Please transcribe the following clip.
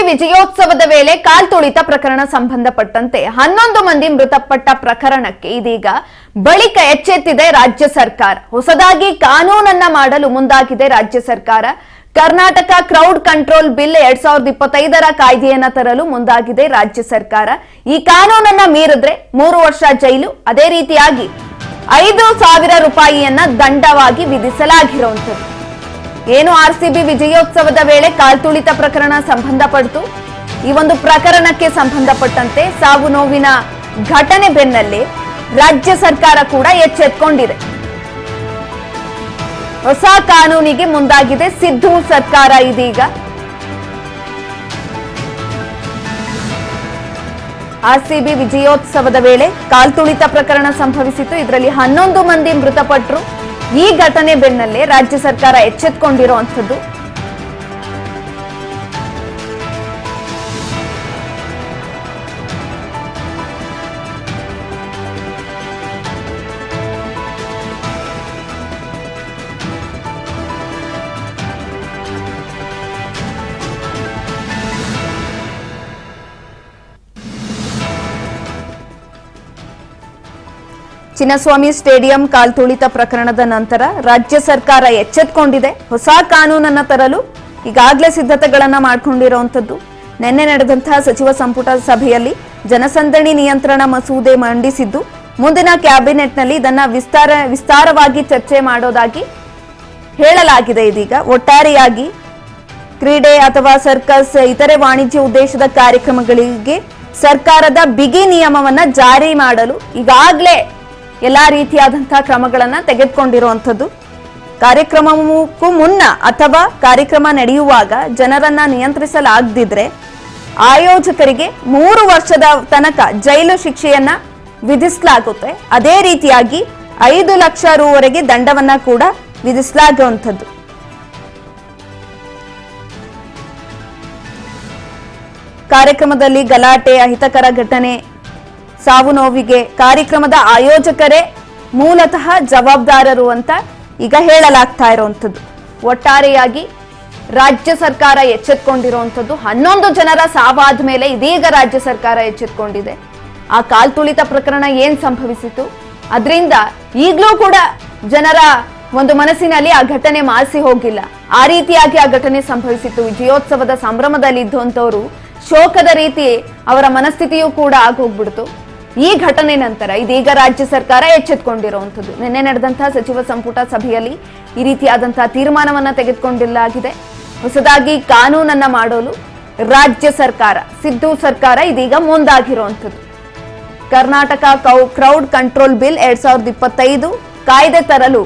ವಿಜಯೋತ್ಸವದ ವೇಳೆ ಕಾಲ್ತುಳಿತ ಪ್ರಕರಣ ಸಂಬಂಧಪಟ್ಟಂತೆ 11 ಮಂದಿ ಮೃತಪಟ್ಟ ಪ್ರಕರಣಕ್ಕೆ ಇದೀಗ ಬಳಿಕ ಎಚ್ಚೆತ್ತಿದೆ ರಾಜ್ಯ ಸರ್ಕಾರ. ಹೊಸದಾಗಿ ಕಾನೂನನ್ನ ಮಾಡಲು ಮುಂದಾಗಿದೆ ರಾಜ್ಯ ಸರ್ಕಾರ. ಕರ್ನಾಟಕ ಕ್ರೌಡ್ ಕಂಟ್ರೋಲ್ ಬಿಲ್ 2025ರ ಕಾಯ್ದೆಯನ್ನ ತರಲು ಮುಂದಾಗಿದೆ ರಾಜ್ಯ ಸರ್ಕಾರ. ಈ ಕಾನೂನನ್ನ ಮೀರಿದ್ರೆ 3 ವರ್ಷ ಜೈಲು, ಅದೇ ರೀತಿಯಾಗಿ 5,000 ರೂಪಾಯಿಯನ್ನ ದಂಡವಾಗಿ ವಿಧಿಸಲಾಗಿರುವಂತದ್ದು. ಏನು ಆರ್ಸಿಬಿ ವಿಜಯೋತ್ಸವದ ವೇಳೆ ಕಾಲ್ತುಳಿತ ಪ್ರಕರಣ ಸಂಬಂಧಪಟ್ಟು ಈ ಒಂದು ಪ್ರಕರಣಕ್ಕೆ ಸಂಬಂಧಪಟ್ಟಂತೆ ಸಾವು ನೋವಿನ ಘಟನೆ ಬೆನ್ನಲ್ಲೇ ರಾಜ್ಯ ಸರ್ಕಾರ ಕೂಡ ಎಚ್ಚೆತ್ತುಕೊಂಡಿದೆ. ಹೊಸ ಕಾನೂನಿಗೆ ಮುಂದಾಗಿದೆ ಸಿದ್ದು ಸರ್ಕಾರ. ಇದೀಗ ಆರ್ಸಿಬಿ ವಿಜಯೋತ್ಸವದ ವೇಳೆ ಕಾಲ್ತುಳಿತ ಪ್ರಕರಣ ಸಂಭವಿಸಿತು. ಇದರಲ್ಲಿ 11 ಮಂದಿ ಮೃತಪಟ್ಟರು. ಈ ಘಟನೆ ಬೆನ್ನಲ್ಲೇ ರಾಜ್ಯ ಸರ್ಕಾರ ಎಚ್ಚೆತ್ತುಕೊಂಡಿರುವಂಥದ್ದು. ಚಿನ್ನಸ್ವಾಮಿ ಸ್ಟೇಡಿಯಂ ಕಾಲ್ತುಳಿತ ಪ್ರಕರಣದ ನಂತರ ರಾಜ್ಯ ಸರ್ಕಾರ ಎಚ್ಚೆತ್ತುಕೊಂಡಿದೆ. ಹೊಸ ಕಾನೂನನ್ನ ತರಲು ಈಗಾಗಲೇ ಸಿದ್ಧತೆಗಳನ್ನ ಮಾಡಿಕೊಂಡಿರುವಂತದ್ದು. ನಿನ್ನೆ ನಡೆದಂತಹ ಸಚಿವ ಸಂಪುಟ ಸಭೆಯಲ್ಲಿ ಜನಸಂದಣಿ ನಿಯಂತ್ರಣ ಮಸೂದೆ ಮಂಡಿಸಿದ್ದು, ಮುಂದಿನ ಕ್ಯಾಬಿನೆಟ್ನಲ್ಲಿ ಇದನ್ನ ವಿಸ್ತಾರವಾಗಿ ಚರ್ಚೆ ಮಾಡೋದಾಗಿ ಹೇಳಲಾಗಿದೆ. ಇದೀಗ ಒಟ್ಟಾರೆಯಾಗಿ ಕ್ರೀಡೆ ಅಥವಾ ಸರ್ಕಸ್ ಇತರೆ ವಾಣಿಜ್ಯ ಉದ್ದೇಶದ ಕಾರ್ಯಕ್ರಮಗಳಿಗೆ ಸರ್ಕಾರದ ಬಿಗಿ ನಿಯಮವನ್ನ ಜಾರಿ ಮಾಡಲು ಈಗಾಗಲೇ ಎಲ್ಲಾ ರೀತಿಯಾದಂತಹ ಕ್ರಮಗಳನ್ನ ತೆಗೆದುಕೊಂಡಿರುವಂಥದ್ದು. ಕಾರ್ಯಕ್ರಮಕ್ಕೂ ಮುನ್ನ ಅಥವಾ ಕಾರ್ಯಕ್ರಮ ನಡೆಯುವಾಗ ಜನರನ್ನ ನಿಯಂತ್ರಿಸಲಾಗದಿದ್ರೆ ಆಯೋಜಕರಿಗೆ 3 ವರ್ಷದ ತನಕ ಜೈಲು ಶಿಕ್ಷೆಯನ್ನ ವಿಧಿಸಲಾಗುತ್ತೆ. ಅದೇ ರೀತಿಯಾಗಿ 5 ಲಕ್ಷ ರೂವರೆಗೆ ದಂಡವನ್ನ ಕೂಡ ವಿಧಿಸಲಾಗುವಂಥದ್ದು. ಕಾರ್ಯಕ್ರಮದಲ್ಲಿ ಗಲಾಟೆ, ಅಹಿತಕರ ಘಟನೆ, ಸಾವು ನೋವಿಗೆ ಕಾರ್ಯಕ್ರಮದ ಆಯೋಜಕರೇ ಮೂಲತಃ ಜವಾಬ್ದಾರರು ಅಂತ ಈಗ ಹೇಳಲಾಗ್ತಾ ಇರುವಂಥದ್ದು. ಒಟ್ಟಾರೆಯಾಗಿ ರಾಜ್ಯ ಸರ್ಕಾರ ಎಚ್ಚೆತ್ತುಕೊಂಡಿರುವಂಥದ್ದು. 11 ಜನರ ಸಾವಾದ ಮೇಲೆ ಇದೀಗ ರಾಜ್ಯ ಸರ್ಕಾರ ಎಚ್ಚೆತ್ತುಕೊಂಡಿದೆ. ಆ ಕಾಲ್ತುಳಿತ ಪ್ರಕರಣ ಏನ್ ಸಂಭವಿಸಿತು ಅದರಿಂದ ಈಗಲೂ ಕೂಡ ಜನರ ಒಂದು ಮನಸ್ಸಿನಲ್ಲಿ ಆ ಘಟನೆ ಮಾಸಿ ಹೋಗಿಲ್ಲ. ಆ ರೀತಿಯಾಗಿ ಆ ಘಟನೆ ಸಂಭವಿಸಿತು. ವಿಜಯೋತ್ಸವದ ಸಂಭ್ರಮದಲ್ಲಿ ಇದ್ದಂಥವರು ಶೋಕದ ರೀತಿ ಅವರ ಮನಸ್ಥಿತಿಯೂ ಕೂಡ ಆಗೋಗ್ಬಿಡ್ತು. ಈ ಘಟನೆ ನಂತರ ಇದೀಗ ರಾಜ್ಯ ಸರ್ಕಾರ ಎಚ್ಚೆತ್ತುಕೊಂಡಿರುವಂಥದ್ದು. ನಿನ್ನೆ ನಡೆದಂತಹ ಸಚಿವ ಸಂಪುಟ ಸಭೆಯಲ್ಲಿ ಈ ರೀತಿಯಾದಂತಹ ತೀರ್ಮಾನವನ್ನ ತೆಗೆದುಕೊಂಡಿಸಲಾಗಿದೆ. ಹೊಸದಾಗಿ ಕಾನೂನನ್ನ ಮಾಡಲು ರಾಜ್ಯ ಸರ್ಕಾರ, ಸಿದ್ದು ಸರ್ಕಾರ ಇದೀಗ ಮುಂದಾಗಿರುವಂಥದ್ದು. ಕರ್ನಾಟಕ ಕ್ರೌಡ್ ಕಂಟ್ರೋಲ್ ಬಿಲ್ 2025 ಕಾಯ್ದೆ ತರಲು